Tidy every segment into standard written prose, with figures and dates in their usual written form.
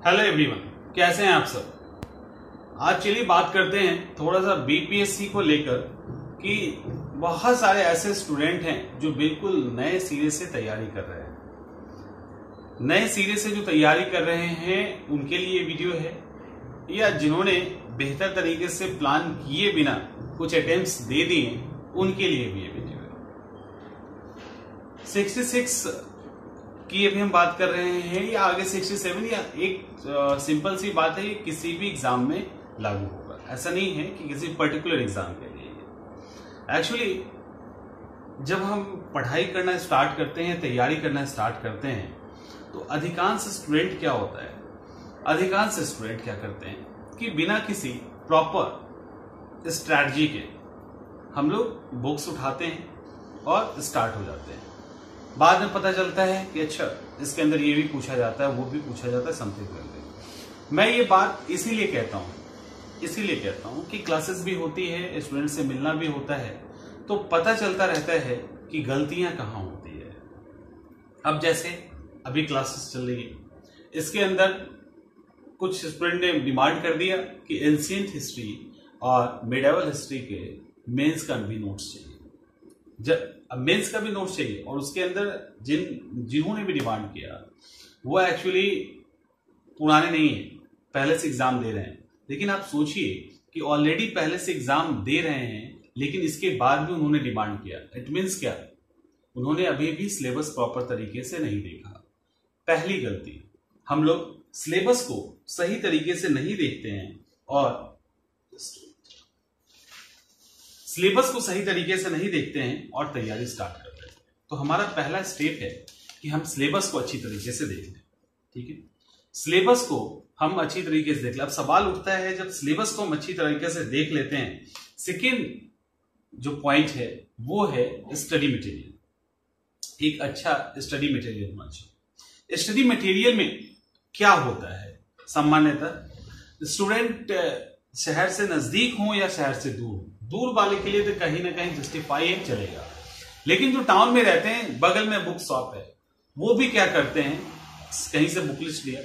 Hello everyone, कैसे हैं आप सब। आज चलिए बात करते हैं थोड़ा सा बीपीएससी को लेकर कि बहुत सारे ऐसे स्टूडेंट हैं जो बिल्कुल नए सिरे से तैयारी कर रहे हैं। नए सिरे से जो तैयारी कर रहे हैं उनके लिए वीडियो है, या जिन्होंने बेहतर तरीके से प्लान किए बिना कुछ अटेम्प्ट्स दे दिए उनके लिए भी ये वीडियो है। 66 की अभी हम बात कर रहे हैं, या आगे 67, या एक सिंपल सी बात है, ये किसी भी एग्जाम में लागू होगा। ऐसा नहीं है कि किसी पर्टिकुलर एग्जाम के लिए। एक्चुअली जब हम पढ़ाई करना स्टार्ट करते हैं, तैयारी करना स्टार्ट करते हैं, तो अधिकांश स्टूडेंट क्या होता है, अधिकांश स्टूडेंट क्या करते हैं कि बिना किसी प्रॉपर स्ट्रैटेजी के हम लोग बुक्स उठाते हैं और स्टार्ट हो जाते हैं। बाद में पता चलता है कि अच्छा इसके अंदर ये भी पूछा जाता है, वो भी पूछा जाता है, समथिंग लाइक। मैं ये बात इसीलिए कहता हूँ कि क्लासेस भी होती है, स्टूडेंट से मिलना भी होता है, तो पता चलता रहता है कि गलतियां कहाँ होती है। अब जैसे अभी क्लासेस चल रही है, इसके अंदर कुछ स्टूडेंट ने डिमांड कर दिया कि एंशिएंट हिस्ट्री और मिडिवल हिस्ट्री के मेंस का भी नोट्स चाहिए। मेंस का भी नोट्स चाहिए, और उसके अंदर जिन्होंने भी डिमांड किया वो एक्चुअली पुराने नहीं है, पहले से एग्जाम दे रहे हैं। लेकिन आप सोचिए कि ऑलरेडी पहले से एग्जाम दे रहे हैं, लेकिन इसके बाद भी उन्होंने डिमांड किया। इट मीन्स क्या, उन्होंने अभी भी सिलेबस प्रॉपर तरीके से नहीं देखा। पहली गलती, हम लोग सिलेबस को सही तरीके से नहीं देखते हैं और तैयारी स्टार्ट करते हैं। तो हमारा पहला स्टेप है कि हम सिलेबस को अच्छी तरीके से देख लें। ठीक है, सिलेबस को हम अच्छी तरीके से देख लें। अब सवाल उठता है, जब सिलेबस को हम अच्छी तरीके से देख लेते हैं, सेकेंड जो पॉइंट है वो है स्टडी मटेरियल। एक अच्छा स्टडी मटेरियल होना चाहिए। स्टडी मटेरियल में क्या होता है, सामान्यतः स्टूडेंट शहर से नजदीक हो या शहर से दूर वाले के लिए तो कहीं ना कहीं जस्टिफाई है, चलेगा। लेकिन जो टाउन में रहते हैं, बगल में बुक शॉप है, वो भी क्या करते हैं, कहीं से बुक लिस्ट लिया,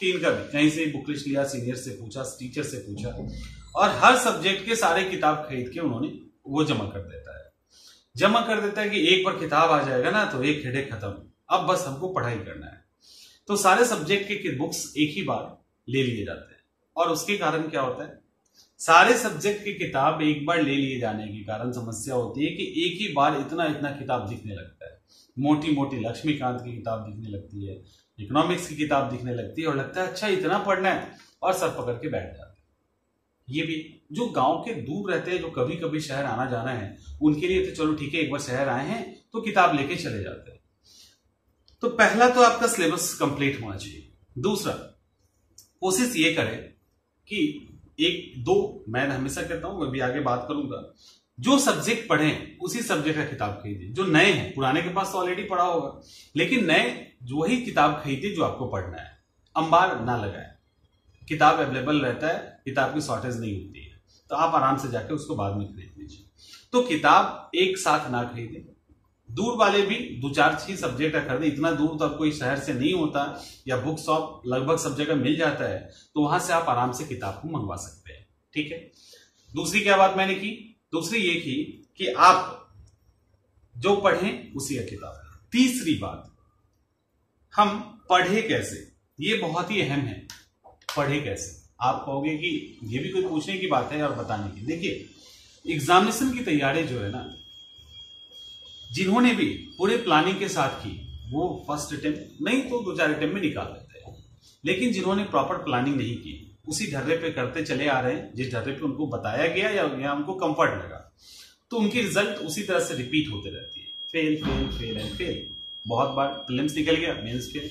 तीन का भी कहीं से बुक लिस्ट लिया, सीनियर से पूछा, टीचर से पूछा, और हर सब्जेक्ट के सारे किताब खरीद के उन्होंने वो जमा कर देता है कि एक बार किताब आ जाएगा ना तो एक हेडेक खत्म, अब बस हमको पढ़ाई करना है। तो सारे सब्जेक्ट के बुक्स एक ही बार ले लिए जाते हैं, और उसके कारण क्या होता है, सारे सब्जेक्ट की किताब एक बार ले लिए जाने के कारण समस्या होती है कि एक ही बार इतना किताब दिखने लगता है। मोटी मोटी लक्ष्मीकांत की किताब दिखने लगती है, इकोनॉमिक्स की किताब दिखने लगती है, और लगता है अच्छा इतना पढ़ना है, और सर पकड़ के बैठ जाते हैं। ये भी जो गांव के दूर रहते हैं, जो कभी कभी शहर आना जाना है, उनके लिए तो चलो ठीक है, एक बार शहर आए हैं तो किताब लेके चले जाते हैं। तो पहला तो आपका सिलेबस कंप्लीट होना चाहिए। दूसरा, कोशिश ये करें कि एक दो, मैं हमेशा कहता हूं, मैं भी आगे बात करूंगा, जो सब्जेक्ट पढ़ें उसी सब्जेक्ट का किताब खरीदिए। जो नए हैं, पुराने के पास तो ऑलरेडी पढ़ा होगा, लेकिन नए वही किताब खरीदिए जो आपको पढ़ना है। अंबार ना लगाए, किताब अवेलेबल रहता है, किताब की शॉर्टेज नहीं होती है, तो आप आराम से जाके उसको बाद में खरीद लीजिए। तो किताब एक साथ ना खरीदें, दूर वाले भी 2-4 सब्जेक्ट का खरीदे। इतना दूर तो कोई शहर से नहीं होता, या बुक शॉप लगभग सब जगह मिल जाता है, तो वहां से आप आराम से किताब को मंगवा सकते हैं। ठीक है, दूसरी क्या बात मैंने की, दूसरी ये की कि आप जो पढ़ें उसी का किताब है। तीसरी बात, हम पढ़े कैसे, ये बहुत ही अहम है। पढ़े कैसे, आप कहोगे कि ये भी कोई पूछने की बात है और बताने की। देखिए, एग्जामिनेशन की तैयारी जो है ना, जिन्होंने भी पूरे प्लानिंग के साथ की, वो फर्स्ट अटेम्प्ट नहीं तो 2-4 अटेम्प्ट में निकाल लेते हैं। लेकिन जिन्होंने प्रॉपर प्लानिंग नहीं की, उसी ढर्रे पे करते चले आ रहे हैं, जिस ढर्रे पे उनको बताया गया या उनको कंफर्ट लगा, तो उनकी रिजल्ट उसी तरह से रिपीट होते रहती है। Fail fail fail and fail. बहुत बार प्रीलिम्स निकल गया, मेंस फेल।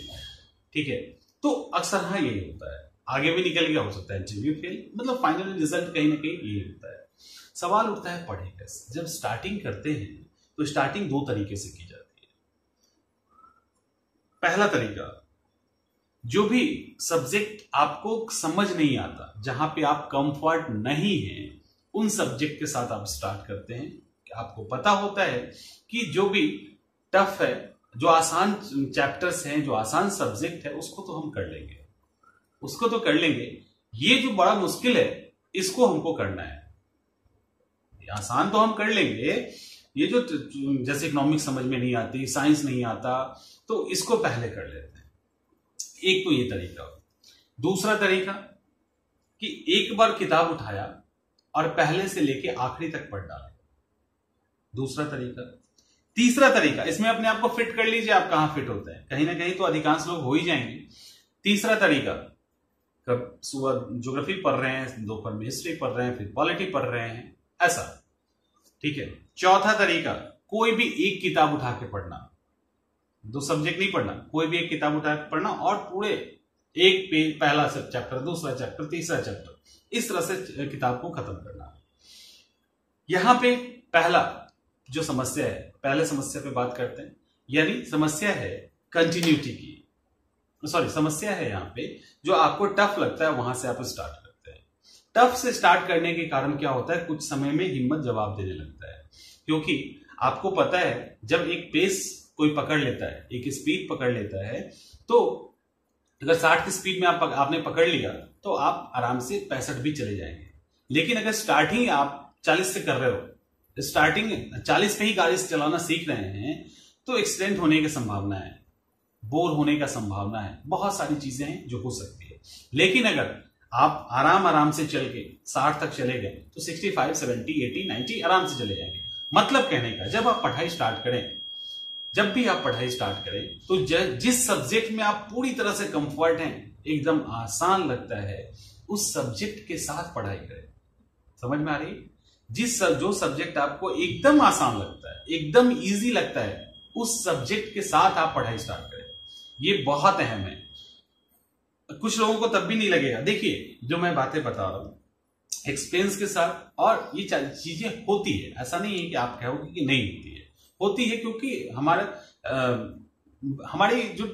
ठीक है, तो अक्सर हाँ यही होता है। आगे भी निकल गया, हो सकता है इंटरव्यू फेल, मतलब फाइनल रिजल्ट कहीं ना कहीं यही होता है। सवाल उठता है पढ़े कैसे। जब स्टार्टिंग करते हैं तो स्टार्टिंग 2 तरीके से की जाती है। पहला तरीका, जो भी सब्जेक्ट आपको समझ नहीं आता, जहां पे आप कंफर्ट नहीं है, उन सब्जेक्ट के साथ आप स्टार्ट करते हैं। आपको पता होता है कि जो भी टफ है, जो आसान चैप्टर्स हैं, जो आसान सब्जेक्ट है, उसको तो हम कर लेंगे। उसको तो कर लेंगे, ये जो बड़ा मुश्किल है इसको हमको करना है। आसान तो हम कर लेंगे, ये जो जैसे इकोनॉमिक्स समझ में नहीं आती, साइंस नहीं आता, तो इसको पहले कर लेते हैं। एक तो ये तरीका। दूसरा तरीका कि एक बार किताब उठाया और पहले से लेके आखिरी तक पढ़ डाले, दूसरा तरीका। तीसरा तरीका, इसमें अपने आप को फिट कर लीजिए, आप कहां फिट होते हैं, कहीं ना कहीं तो अधिकांश लोग हो ही जाएंगे। तीसरा तरीका, कब सुबह ज्योग्राफी पढ़ रहे हैं, दोपहर में हिस्ट्री पढ़ रहे हैं, फिर पॉलिटी पढ़ रहे हैं, ऐसा, ठीक है। चौथा तरीका, कोई भी एक किताब उठा के पढ़ना, 2 सब्जेक्ट नहीं पढ़ना, कोई भी एक किताब उठा के पढ़ना और पूरे एक पेज, पहला चैप्टर, दूसरा चैप्टर, तीसरा चैप्टर, इस तरह से किताब को खत्म करना। यहां पे पहला जो समस्या है, पहले समस्या पे बात करते हैं, यानी समस्या है कंटिन्यूटी की। सॉरी, समस्या है यहां पे जो आपको टफ लगता है, वहां से आप स्टार्ट करते हैं। टफ से स्टार्ट करने के कारण क्या होता है, कुछ समय में हिम्मत जवाब देने लगता है, क्योंकि आपको पता है जब एक पेस कोई पकड़ लेता है, एक स्पीड पकड़ लेता है, तो अगर 60 की स्पीड में आपने पकड़ लिया तो आप आराम से 65 भी चले जाएंगे। लेकिन अगर स्टार्टिंग आप 40 से कर रहे हो, स्टार्टिंग 40 पे ही गाड़ी चलाना सीख रहे हैं, तो एक्सीडेंट होने की संभावना है, बोर होने का संभावना है, बहुत सारी चीजें हैं जो हो सकती है। लेकिन अगर आप आराम से चल के 60 तक चले गए तो 65, 70, 80, 90 आराम से चले जाएंगे। मतलब कहने का, जब आप पढ़ाई स्टार्ट करें, जब भी आप पढ़ाई स्टार्ट करें, तो जिस सब्जेक्ट में आप पूरी तरह से कंफर्ट हैं, एकदम आसान लगता है, उस सब्जेक्ट के साथ पढ़ाई करें। समझ में आ रही? जो सब्जेक्ट आपको एकदम आसान लगता है, एकदम इजी लगता है, उस सब्जेक्ट के साथ आप पढ़ाई स्टार्ट करें। ये बहुत अहम है। कुछ लोगों को तब भी नहीं लगेगा। देखिए, जो मैं बातें बता रहा हूं एक्सपीरियंस के साथ, और ये चीजें होती है, ऐसा नहीं है कि आप कहोगे कि नहीं होती है, होती है, क्योंकि हमारी जो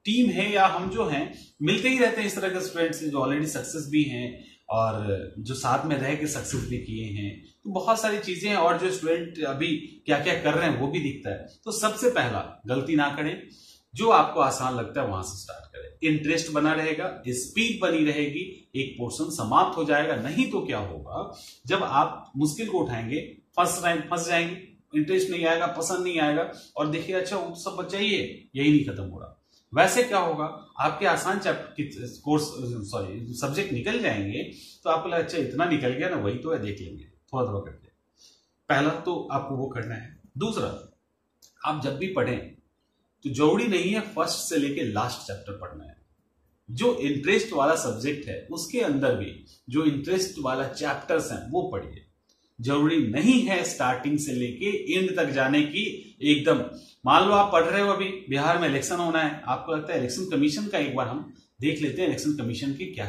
टीम है या हम जो हैं, मिलते ही रहते हैं इस तरह के स्टूडेंट्स जो ऑलरेडी सक्सेस भी हैं और जो साथ में रह के सक्सेस भी किए हैं। तो बहुत सारी चीजें हैं, और जो स्टूडेंट अभी क्या क्या कर रहे हैं वो भी दिखता है। तो सबसे पहला, गलती ना करें, जो आपको आसान लगता है वहां से स्टार्ट करें। इंटरेस्ट बना रहेगा, स्पीड बनी रहेगी, एक पोर्शन समाप्त हो जाएगा। नहीं तो क्या होगा, जब आप मुश्किल को उठाएंगे फंस जाएंगे, इंटरेस्ट नहीं आएगा, पसंद नहीं आएगा, और देखिए अच्छा वो सब बच्चा ही है, यही नहीं खत्म हो रहा। वैसे क्या होगा, आपके आसान सब्जेक्ट निकल जाएंगे, तो आपको लगा अच्छा इतना निकल गया ना, वही तो है, देख लेंगे थोड़ा थोड़ा करके। पहला तो आपको वो करना है। दूसरा, आप जब भी पढ़ें तो जरूरी नहीं है फर्स्ट से लेके लास्ट चैप्टर पढ़ना है। जो इंटरेस्ट वाला सब्जेक्ट है उसके अंदर भी जो इंटरेस्ट वाला चैप्टर्स हैं वो पढ़िए। जरूरी नहीं है स्टार्टिंग से लेके एंड तक जाने की एकदम। मान लो आप पढ़ रहे हो, अभी बिहार में इलेक्शन होना है, आपको लगता है इलेक्शन कमीशन का एक बार हम देख लेते हैं, इलेक्शन कमीशन की क्या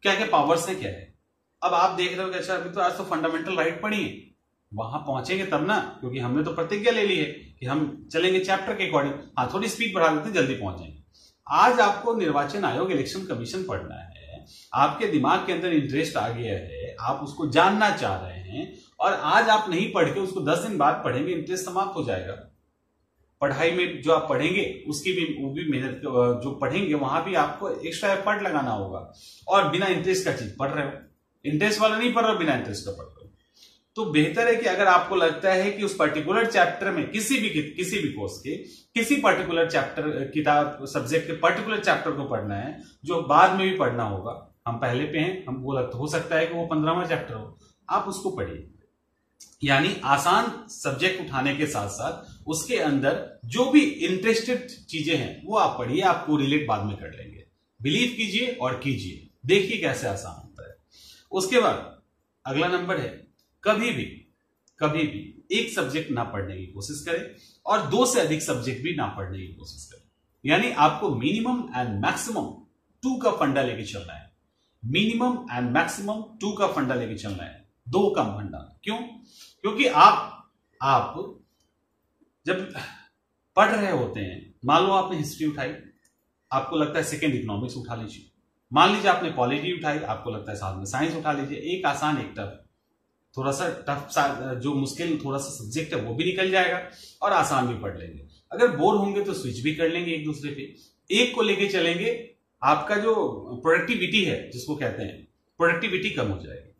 क्या पावर्स है, क्या है। अब आप देख रहे हो कि अच्छा अभी तो आज तो फंडामेंटल राइट पढ़ी है, वहां पहुंचेंगे तब ना, क्योंकि हमने तो प्रतिज्ञा ले ली है कि हम चलेंगे चैप्टर के अकॉर्डिंग। हाँ, थोड़ी स्पीड बढ़ा देते हैं, जल्दी पहुंच जाएंगे। आज आपको निर्वाचन आयोग, इलेक्शन कमीशन पढ़ना है, आपके दिमाग के अंदर इंटरेस्ट आ गया है, आप उसको जानना चाह रहे हैं, और आज आप नहीं पढ़ के उसको 10 दिन बाद पढ़ेंगे, इंटरेस्ट समाप्त हो जाएगा। पढ़ाई में जो आप पढ़ेंगे उसकी भी वो भी मेहनत, जो पढ़ेंगे वहां भी आपको एक्स्ट्रा एफर्ट लगाना होगा, और बिना इंटरेस्ट का चीज पढ़ रहे हो, इंटरेस्ट वाला नहीं पढ़ रहे हो, बिना इंटरेस्ट का पढ़ रहे हो। तो बेहतर है कि अगर आपको लगता है कि उस पर्टिकुलर चैप्टर में किसी भी कोर्स के किसी पर्टिकुलर चैप्टर, किताब, सब्जेक्ट के पर्टिकुलर चैप्टर को पढ़ना है, जो बाद में भी पढ़ना होगा, हम पहले पे हैं, हम हो सकता है कि वो 15वां चैप्टर हो, आप उसको पढ़िए। यानी आसान सब्जेक्ट उठाने के साथ साथ उसके अंदर जो भी इंटरेस्टेड चीजें हैं वो आप पढ़िए, आपको रिलेट बाद में कर लेंगे। बिलीव कीजिए और कीजिए, देखिए कैसे आसान होता है। उसके बाद अगला नंबर है, कभी भी एक सब्जेक्ट ना पढ़ने की कोशिश करें, और 2 से अधिक सब्जेक्ट भी ना पढ़ने की कोशिश करें। यानी आपको मिनिमम एंड मैक्सिमम 2 का फंडा लेके चलना है। मिनिमम एंड मैक्सिमम 2 का फंडा लेके चलना है, 2 का फंडा। क्यों? क्योंकि आप जब पढ़ रहे होते हैं, मान लो आपने हिस्ट्री उठाई, आपको लगता है सेकेंड इकोनॉमिक्स उठा लीजिए। मान लीजिए आपने पॉलिटी उठाई, आपको लगता है साथ में साइंस उठा लीजिए। एक आसान एक टफ, थोड़ा सा टफ, जो मुश्किल थोड़ा सा सब्जेक्ट है वो भी निकल जाएगा, और आसान भी पढ़ लेंगे। अगर बोर होंगे तो स्विच भी कर लेंगे एक दूसरे पे, एक को लेके चलेंगे, आपका जो प्रोडक्टिविटी है जिसको कहते हैं, प्रोडक्टिविटी कम हो जाएगी।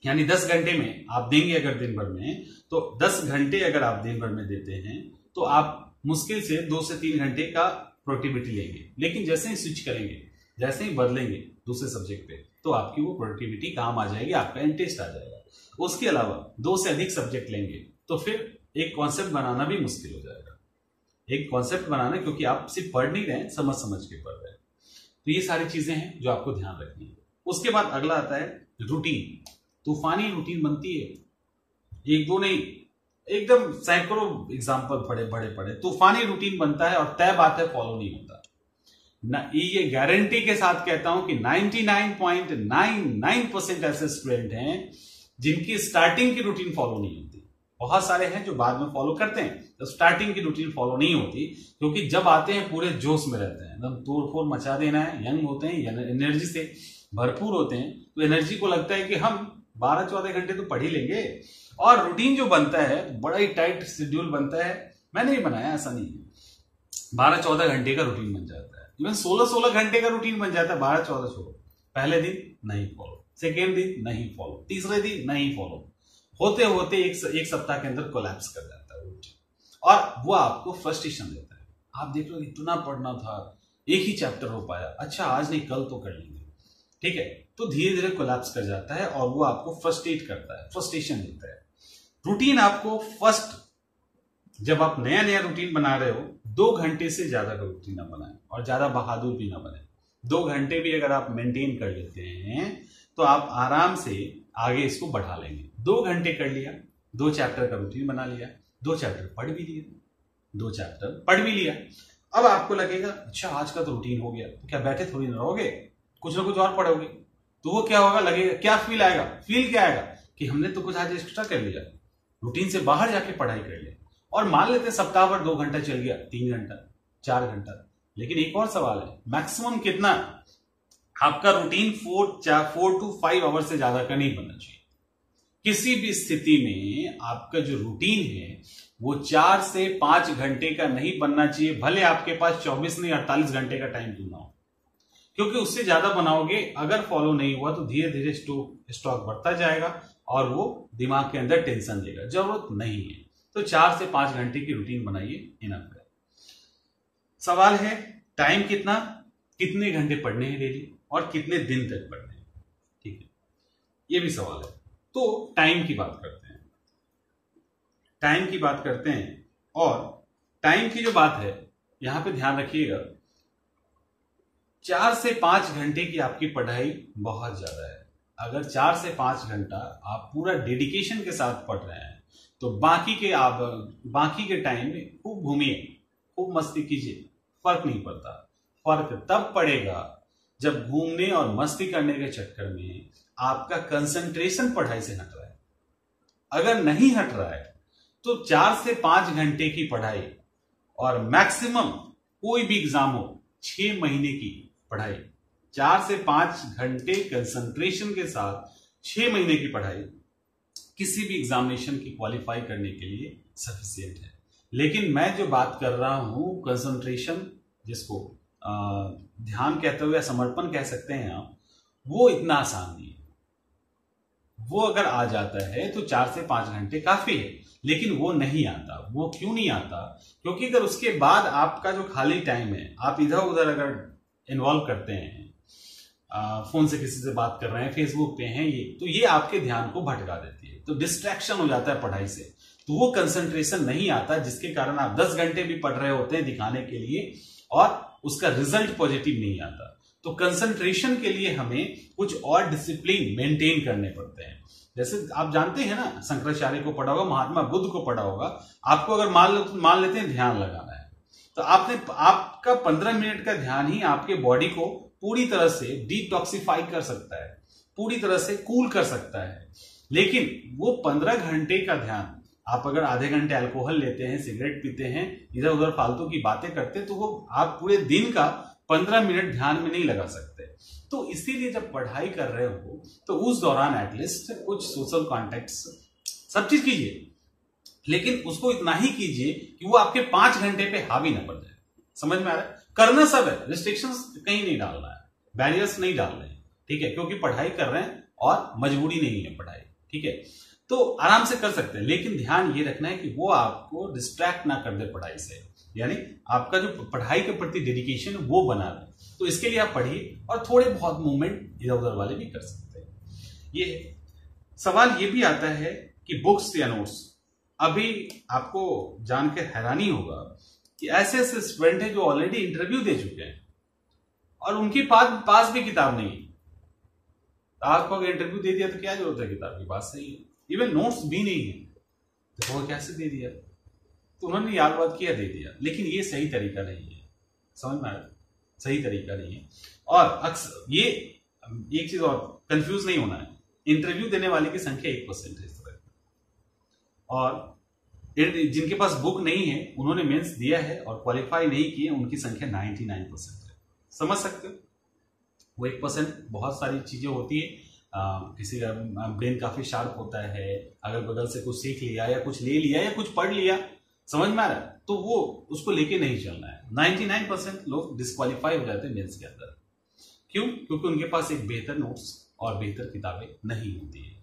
यानी 10 घंटे में आप देंगे अगर दिन भर में, तो 10 घंटे अगर आप दिन भर में देते हैं तो आप मुश्किल से 2 से 3 घंटे का प्रोडक्टिविटी लेंगे। लेकिन जैसे ही स्विच करेंगे, जैसे ही बदलेंगे दूसरे सब्जेक्ट पे, तो आपकी वो प्रोडक्टिविटी काम आ जाएगी, आपका इंटरेस्ट आ जाएगा। उसके अलावा 2 से अधिक सब्जेक्ट लेंगे तो फिर एक कॉन्सेप्ट बनाना भी मुश्किल हो जाएगा। एक कॉन्सेप्ट बनाना, क्योंकि आप सिर्फ पढ़ नहीं रहे हैं, समझ समझ के पढ़ रहे हैं। तो ये सारी चीजें हैं जो आपको ध्यान रखनी है। उसके बाद अगला आता है रूटीन। तूफानी रूटीन बनती है, एक दो नहीं, एकदम सैकड़ों एग्जाम्पल पढ़े तूफानी रूटीन बनता है और तय बात है फॉलो नहीं होता। ये गारंटी के साथ कहता हूं कि 99.99% ऐसे स्टूडेंट हैं जिनकी स्टार्टिंग की रूटीन फॉलो नहीं होती। बहुत सारे हैं जो बाद में फॉलो करते हैं, तो स्टार्टिंग की रूटीन फॉलो नहीं होती, क्योंकि जब आते हैं पूरे जोश में रहते हैं, एकदम तोड़ फोड़ मचा देना है, यंग होते हैं, एनर्जी से भरपूर होते हैं, तो एनर्जी को लगता है कि हम 12-14 घंटे तो पढ़ ही लेंगे। और रूटीन जो बनता है बड़ा ही टाइट शेड्यूल बनता है, मैंने ही बनाया, ऐसा नहीं है। 12-14 घंटे का रूटीन बन जाता है, इवन 16-16 घंटे का रूटीन बन जाता है। 12-14 छोड़ो, पहले दिन नहीं फॉलो, सेकेंड दिन नहीं फॉलो, तीसरे दिन नहीं फॉलो, होते होते एक सप्ताह के अंदर कोलैप्स कर जाता है रूटीन, और वो आपको फ्रस्ट्रेशन देता है। आप देख लो इतना पढ़ना था, एक ही चैप्टर हो पाया, अच्छा आज नहीं कल तो कर लेंगे, ठीक है, तो धीरे धीरे कोलैप्स कर जाता है और वो आपको फ्रस्ट्रेट करता है, फ्रस्ट्रेशन देता है। रूटीन आपको फर्स्ट, जब आप नया नया रूटीन बना रहे हो, 2 घंटे से ज्यादा का रूटीन ना बनाए और ज्यादा बहादुर भी ना बने। 2 घंटे भी अगर आप मेंटेन कर लेते हैं तो आप आराम से आगे इसको बढ़ा लेंगे। 2 घंटे कर लिया, 2 चैप्टर का रूटीन बना लिया, 2 चैप्टर पढ़ भी लिए, 2 चैप्टर पढ़ भी लिया। अब आपको लगेगा अच्छा आज का तो रूटीन हो गया, तो क्या बैठे थोड़ी ना रहोगे, कुछ ना कुछ और पढ़ोगे, तो वो क्या होगा, लगेगा क्या फील आएगा, फील क्या आएगा कि हमने तो कुछ आज एक्स्ट्रा कर लिया, रूटीन से बाहर जाके पढ़ाई कर लिया। और मान लेते हैं सप्ताह भर 2 घंटा चल गया, 3 घंटा, 4 घंटा, लेकिन एक और सवाल है, मैक्सिमम कितना आपका रूटीन 4 to 5 आवर से ज्यादा का नहीं बनना चाहिए। किसी भी स्थिति में आपका जो रूटीन है वो 4 से 5 घंटे का नहीं बनना चाहिए, भले आपके पास 24 नहीं 48 घंटे का टाइम क्यों ना हो, क्योंकि उससे ज्यादा बनाओगे, अगर फॉलो नहीं हुआ तो धीरे धीरे स्टॉक बढ़ता जाएगा और वो दिमाग के अंदर टेंशन देगा, जरूरत नहीं है। तो 4 से 5 घंटे की रूटीन बनाइए, इनफ है। सवाल है टाइम कितना, कितने घंटे पढ़ने हैं डेली और कितने दिन तक पढ़ने हैं, ठीक है, ये भी सवाल है। तो टाइम की बात करते हैं, टाइम की बात करते हैं, और टाइम की जो बात है यहां पे ध्यान रखिएगा, 4 से 5 घंटे की आपकी पढ़ाई बहुत ज्यादा है। अगर 4 से 5 घंटा आप पूरा डेडिकेशन के साथ पढ़ रहे हैं तो बाकी के टाइम में खूब घूमिए, खूब मस्ती कीजिए, फर्क नहीं पड़ता। फर्क तब पड़ेगा जब घूमने और मस्ती करने के चक्कर में आपका कंसंट्रेशन पढ़ाई से हट रहा है। अगर नहीं हट रहा है तो 4 से 5 घंटे की पढ़ाई, और मैक्सिमम कोई भी एग्जाम हो 6 महीने की पढ़ाई, 4 से 5 घंटे कंसंट्रेशन के साथ 6 महीने की पढ़ाई किसी भी एग्जामिनेशन की क्वालिफाई करने के लिए सफिशिएंट है। लेकिन मैं जो बात कर रहा हूं कंसंट्रेशन, जिसको ध्यान कहते हुए समर्पण कह सकते हैं आप, वो इतना आसान नहीं है। वो अगर आ जाता है तो 4 से 5 घंटे काफी है, लेकिन वो नहीं आता। वो क्यों नहीं आता? क्योंकि अगर उसके बाद आपका जो खाली टाइम है आप इधर उधर अगर इन्वॉल्व करते हैं, फोन से किसी से बात कर रहे हैं, फेसबुक पे हैं, तो ये आपके ध्यान को भटका देती है, तो डिस्ट्रैक्शन हो जाता है पढ़ाई से, तो वो कंसंट्रेशन नहीं आता, जिसके कारण आप 10 घंटे भी पढ़ रहे होते हैं दिखाने के लिए और उसका रिजल्ट पॉजिटिव नहीं आता। तो कंसंट्रेशन के लिए हमें कुछ और डिसिप्लिन मेंटेन करने पड़ते हैं। जैसे आप जानते हैं ना, शंकराचार्य को पढ़ा होगा, महात्मा बुद्ध को पढ़ा होगा, आपको अगर मान लेते हैं ध्यान लगाना है, तो आपका 15 मिनट का ध्यान ही आपके बॉडी को पूरी तरह से डिटॉक्सिफाई कर सकता है, पूरी तरह से कूल कर सकता है। लेकिन वो 15 घंटे का ध्यान आप अगर आधे घंटे अल्कोहल लेते हैं, सिगरेट पीते हैं, इधर उधर फालतू की बातें करते हैं, तो वो आप पूरे दिन का 15 मिनट ध्यान में नहीं लगा सकते। तो इसीलिए जब पढ़ाई कर रहे हो तो उस दौरान एटलीस्ट कुछ सोशल कॉन्टेक्ट सब चीज कीजिए, लेकिन उसको इतना ही कीजिए कि वो आपके 5 घंटे पे हावी ना पड़ जाए। समझ में आ रहा है? करना सब है, रिस्ट्रिक्शंस कहीं नहीं डालना है, बैरियर्स नहीं डाल रहे हैं, ठीक है, क्योंकि पढ़ाई कर रहे हैं और मजबूरी नहीं है पढ़ाई, ठीक है, तो आराम से कर सकते हैं, लेकिन ध्यान ये रखना है कि वो आपको डिस्ट्रैक्ट ना कर दे पढ़ाई से, यानी आपका जो पढ़ाई के प्रति डेडिकेशन है वो बना रहे। तो इसके लिए आप पढ़िए और थोड़े बहुत मूवमेंट इधर उधर वाले भी कर सकते हैं। ये सवाल ये भी आता है कि बुक्स या नोट्स, अभी आपको जान के हैरानी होगा कि ऐसे ऐसे स्टूडेंट हैं जो ऑलरेडी इंटरव्यू दे चुके हैं और उनके पास भी किताब नहीं है। आपको अगर इंटरव्यू दे दिया तो क्या जरूरत है किताब की, बात सही है, इवन नोट्स भी नहीं है तो वो कैसे दे दिया, तो उन्होंने याद बात किया दे दिया, लेकिन ये सही तरीका नहीं है, समझ में आया, सही तरीका नहीं है। और अक्सर ये एक चीज और कंफ्यूज नहीं होना है, इंटरव्यू देने वाले की संख्या 1% है इस तरह, और जिनके पास बुक नहीं है उन्होंने मेंस दिया है और क्वालिफाई नहीं किए, उनकी संख्या 99% है, समझ सकते हो। वो 1% बहुत सारी चीजें होती है, किसी का ब्रेन काफी शार्प होता है, अगल बगल से कुछ सीख लिया या कुछ ले लिया या कुछ पढ़ लिया, समझ में आ रहा है, तो वो उसको लेके नहीं चलना है। 99% लोग डिस्क्वालीफाई हो जाते हैं मेंस के अंदर, क्यों? क्योंकि उनके पास एक बेहतर नोट्स और बेहतर किताबें नहीं होती है,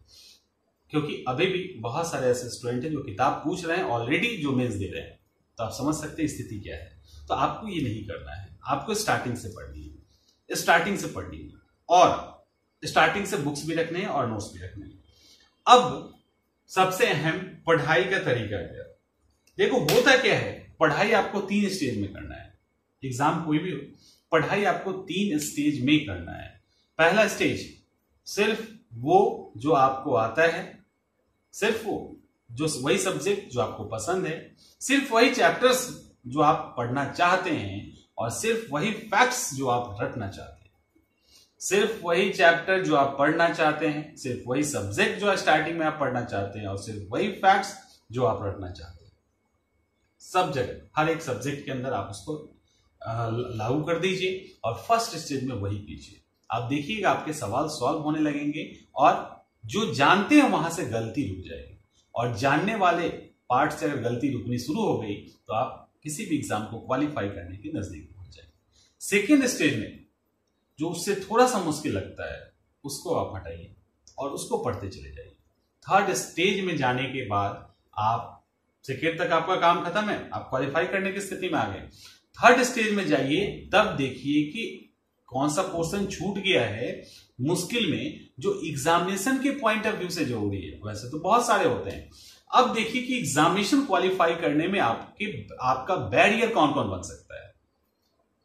क्योंकि अभी भी बहुत सारे ऐसे स्टूडेंट हैं जो किताब पूछ रहे हैं ऑलरेडी जो मेंस दे रहे हैं, तो आप समझ सकते हैं स्थिति क्या है। तो आपको ये नहीं करना है, आपको स्टार्टिंग से पढ़नी है, स्टार्टिंग से पढ़नी है, और स्टार्टिंग से बुक्स भी रखने हैं और नोट्स भी रखने हैं। अब सबसे अहम पढ़ाई का तरीका क्या, देखो होता क्या है, पढ़ाई आपको 3 स्टेज में करना है, एग्जाम कोई भी हो, पढ़ाई आपको 3 स्टेज में करना है। पहला स्टेज सिर्फ वो जो आपको आता है, सिर्फ वो जो वही सब्जेक्ट जो आपको पसंद है, सिर्फ वही चैप्टर्स जो आप पढ़ना चाहते हैं, और सिर्फ वही फैक्ट्स जो आप रटना चाहते हैं, सिर्फ वही चैप्टर जो आप पढ़ना चाहते हैं, सिर्फ वही सब्जेक्ट जो स्टार्टिंग में आप पढ़ना चाहते हैं, और सिर्फ वही फैक्ट्स जो आप रटना चाहते हैं। सब जगह हर एक सब्जेक्ट के अंदर आप उसको लागू कर दीजिए और फर्स्ट स्टेज में वही कीजिए। आप देखिएगा आपके सवाल सॉल्व होने लगेंगे, और जो जानते हैं वहां से गलती रुक जाएगी, और जानने वाले पार्ट से अगर गलती रुकनी शुरू हो गई तो आप किसी भी एग्जाम को क्वालिफाई करने के नजदीक पहुंच जाएंगे। सेकेंड स्टेज में जो उससे थोड़ा सा मुश्किल लगता है उसको आप हटाइए और उसको पढ़ते चले जाइए। थर्ड स्टेज में जाने के बाद आप सेकेंड तक आपका काम खत्म है, आप क्वालिफाई करने की स्थिति में आ गए। थर्ड स्टेज में जाइए, तब देखिए कि कौन सा पोर्शन छूट गया है मुश्किल में, जो एग्जामिनेशन के पॉइंट ऑफ व्यू से जरूरी है। वैसे तो बहुत सारे होते हैं, अब देखिए कि एग्जामिनेशन क्वालिफाई करने में आपका बैरियर कौन कौन बन सकता है।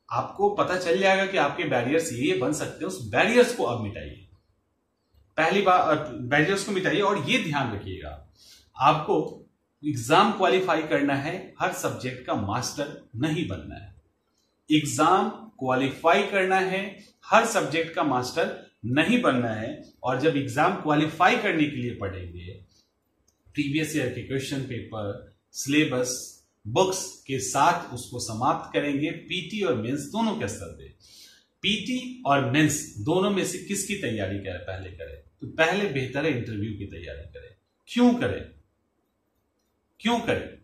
आपको पता चल जाएगा कि आपके बैरियर्स ये बन सकते हैं, उस बैरियर्स को अब मिटाइए। पहली बार बैरियर्स को मिटाइए, और ये ध्यान रखिएगा आपको एग्जाम क्वालिफाई करना है, हर सब्जेक्ट का मास्टर नहीं बनना है। एग्जाम क्वालिफाई करना है, हर सब्जेक्ट का मास्टर नहीं बनना है। और जब एग्जाम क्वालिफाई करने के लिए पढ़ेंगे, प्रीवियस ईयर के क्वेश्चन पेपर, सिलेबस, बुक्स के साथ उसको समाप्त करेंगे पीटी और मेंस दोनों के स्तर पे। पीटी और मेंस दोनों में से किसकी तैयारी करें, पहले करें? तो पहले बेहतर है इंटरव्यू की तैयारी करें। क्यों करें? क्यों करें?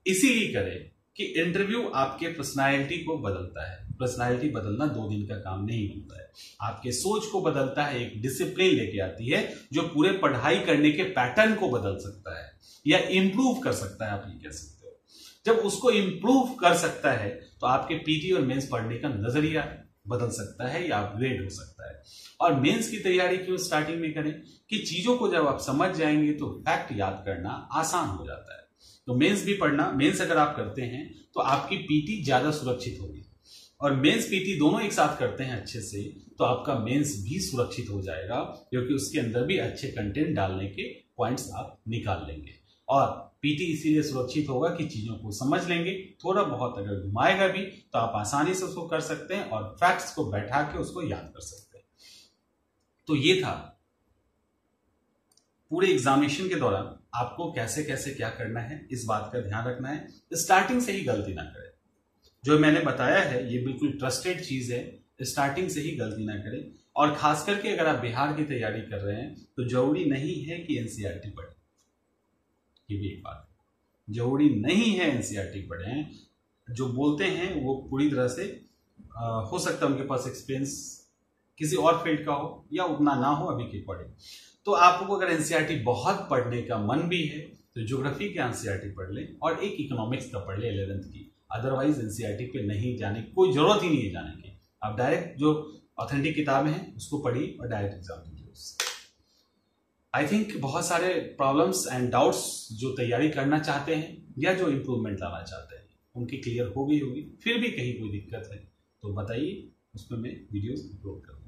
इसीलिए करें कि इंटरव्यू आपके पर्सनालिटी को बदलता है। पर्सनालिटी बदलना 2 दिन का काम नहीं होता है, आपके सोच को बदलता है, एक डिसिप्लिन लेके आती है जो पूरे पढ़ाई करने के पैटर्न को बदल सकता है या इंप्रूव कर सकता है, आप ये कह सकते हो। जब उसको इंप्रूव कर सकता है तो आपके पीटी और मेंस पढ़ने का नजरिया बदल सकता है या अपग्रेड हो सकता है। और मेंस की तैयारी क्यों स्टार्टिंग में करें कि चीजों को जब आप समझ जाएंगे तो फैक्ट याद करना आसान हो जाता है। तो मेंस भी पढ़ना, मेंस अगर आप करते हैं तो आपकी पीटी ज्यादा सुरक्षित होगी, और मेंस पीटी दोनों एक साथ करते हैं अच्छे से तो आपका मेंस भी सुरक्षित हो जाएगा, क्योंकि उसके अंदर भी अच्छे कंटेंट डालने के पॉइंट्स आप निकाल लेंगे। और पीटी इसीलिए सुरक्षित होगा कि चीजों को समझ लेंगे, थोड़ा बहुत अगर घुमाएगा भी तो आप आसानी से उसको कर सकते हैं और फैक्ट्स को बैठा के उसको याद कर सकते हैं। तो ये था पूरे एग्जामिनेशन के दौरान आपको कैसे कैसे क्या करना है, इस बात का ध्यान रखना है। स्टार्टिंग से ही गलती ना करें, जो मैंने बताया है ये बिल्कुल ट्रस्टेड चीज है, स्टार्टिंग से ही गलती ना करें। और खास करके अगर आप बिहार की तैयारी कर रहे हैं तो जरूरी नहीं है कि एनसीईआरटी पढ़ें, ये भी एक बात है, जरूरी नहीं है एनसीईआरटी पढ़ें। जो बोलते हैं वो पूरी तरह से हो सकता है उनके पास एक्सपीरियंस किसी और फील्ड का हो या उतना ना हो अभी के अकॉर्डिंग। तो आपको अगर एनसीईआरटी बहुत पढ़ने का मन भी है तो ज्योग्राफी के एनसीईआरटी पढ़ लें और एक इकोनॉमिक्स का पढ़ लें 11th की। अदरवाइज एनसीईआरटी पे नहीं जाने की कोई जरूरत ही नहीं है जाने की। आप डायरेक्ट जो ऑथेंटिक किताबें हैं उसको पढ़िए और डायरेक्ट एग्जाम दीजिए उससे। आई थिंक बहुत सारे प्रॉब्लम्स एंड डाउट्स जो तैयारी करना चाहते हैं या जो इम्प्रूवमेंट लाना चाहते हैं उनकी क्लियर हो गई होगी। फिर भी कहीं कोई दिक्कत है तो बताइए, उसमें मैं वीडियोस अपलोड करूँगा।